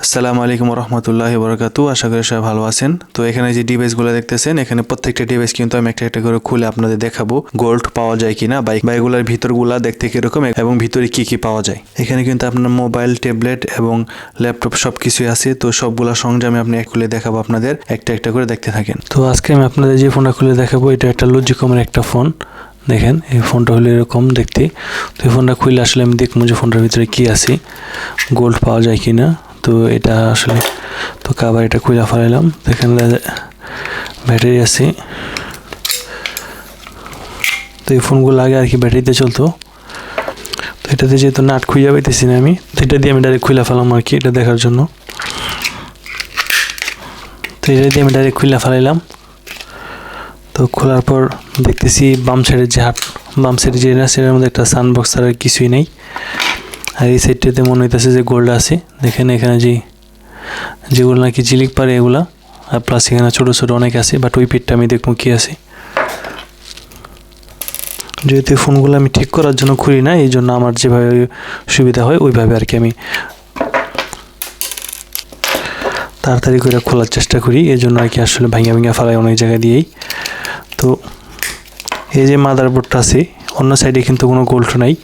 আসসালামু আলাইকুম রহমতুল্লাহি বরকাতু। আশা করি সবাই ভালো আছেন। তো এখানে যে ডিভাইসগুলো দেখতেছেন, এখানে প্রত্যেকটা ডিভাইস কিন্তু আমি একটা একটা করে খুলে আপনাদের দেখাবো গোল্ড পাওয়া যায় কিনা, বা এগুলোর ভিতরগুলা দেখতে কিরকম এবং ভিতরে কি কি পাওয়া যায়। এখানে কিন্তু আপনার মোবাইল, ট্যাবলেট এবং ল্যাপটপ সব কিছুই আছে। তো সবগুলা সরঞ্জাম আমি খুলে দেখাবো আপনাদের, একটা একটা করে দেখতে থাকেন। তো আজকে আমি আপনাদের যে ফোনটা খুলে দেখাবো, এটা একটা লজিকমের একটা ফোন। দেখেন এই ফোনটা হলো এরকম দেখতে। তো এই ফোনটা খুলে আসলে আমি দেখবো যে ফোনটার ভিতরে কি আছে, গোল্ড পাওয়া যায় কিনা। তো এটা আসলে তো কাবার এটা খুলে ফেলাইলাম। এখানে ব্যাটারি আছে। তো এই ফোনগুলো আগে আর কি ব্যাটারিতে চলতো। তো এটাতে যেহেতু নাট খুঁজে পাইতেছি না আমি, তো এটা দিয়ে আমি ডাইরেক্ট খুলে ফেলাম আর কি, এটা দেখার জন্য। তো এটা দিয়ে আমি ডাইরেক্ট খুলে ফেলাইলাম। তো খোলার পর দেখতেছি বাম সাইডের যে বাম সাইডে যে সেটার মধ্যে একটা সানবক্স আর কিছুই নেই। আর এই সাইডটাতে মনে হইতেছে যে গোল্ড আছে। দেখেন এখানে যেগুলো নাকি ঝিলিক পারে এগুলা, আর প্লাস এখানে ছোটো ছোটো অনেক আছে, বাট ওই পেটটা আমি দেখবো কী আছে। যেহেতু এই ফোনগুলো আমি ঠিক করার জন্য খুলি না, এই জন্য আমার যেভাবে সুবিধা হয় ওইভাবে আর কি আমি তাড়াতাড়ি করে খোলার চেষ্টা করি। এই জন্য আর কি আসলে ভাঙা ফেলাই অনেক জায়গা দিয়েই। তো এই যে মাদারবোর্ডটা আছে, অন্য সাইডে কিন্তু কোনো গোল্ড নাই,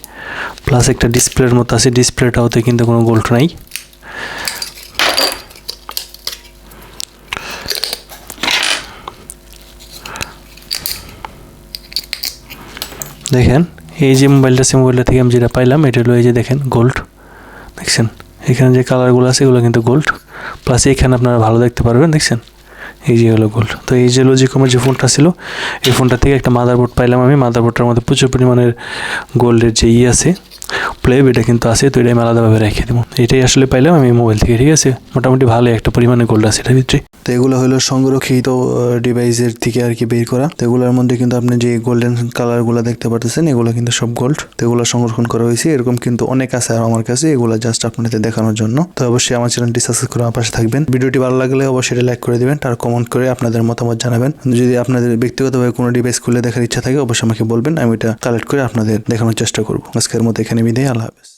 প্লাস একটা ডিসপ্লের মতো আছে, ডিসপ্লেটাওতে কিন্তু কোনো গোল্ড নাই। দেখেন এই যে মোবাইলটা আছে, মোবাইলটা থেকে আমি যেটা পাইলাম এটা হলো এই যে দেখেন গোল্ড। দেখছেন এখানে যে কালারগুলো আছে এগুলো কিন্তু গোল্ড, প্লাস এখানে আপনারা ভালো দেখতে পারবেন। দেখছেন এই যে হলো গোল্ড। তো এই যে লজিকমের যে ফোনটা ছিল, এই ফোনটা থেকে একটা মাদারবোর্ড পাইলাম আমি। মাদারবোর্ডটার মধ্যে প্রচুর পরিমাণের গোল্ডের যে আছে প্লেব, এটা কিন্তু আছে। তো এটা আমি আলাদাভাবে রেখে দেবো। এটাই আসলে পাইলাম আমি মোবাইল থেকে, ঠিক আছে। মোটামুটি ভালো একটা পরিমাণে গোল্ড আছে এটার ভিতরে। তো এগুলো হলো সংরক্ষিত ডিভাইসের থেকে আর কি বের করা। তো এগুলোর মধ্যে কিন্তু আপনি যে গোল্ডেন কালারগুলো দেখতে পাচ্ছেন, এগুলো কিন্তু সব গোল্ড। তো এগুলো সংরক্ষণ করা হয়েছে। এরকম কিন্তু অনেক আছে আর আমার কাছে, এগুলো জাস্ট আপনাদের দেখানোর জন্য। তো অবশ্যই আমার চ্যানেলটি সাবস্ক্রাইব করে আমার পাশে থাকবেন। ভিডিওটি ভালো লাগলে অবশ্যই লাইক করে দিবেন, আর কমেন্ট করে আপনাদের মতামত জানাবেন। যদি আপনাদের ব্যক্তিগতভাবে কোনো ডিভাইস খুলে দেখার ইচ্ছা থাকে অবশ্যই আমাকে বলবেন, আমি এটা কালেক্ট করে আপনাদের দেখানোর চেষ্টা করবো। আজকের মতো এখানে বিদায়, আল্লাহ হাফেজ।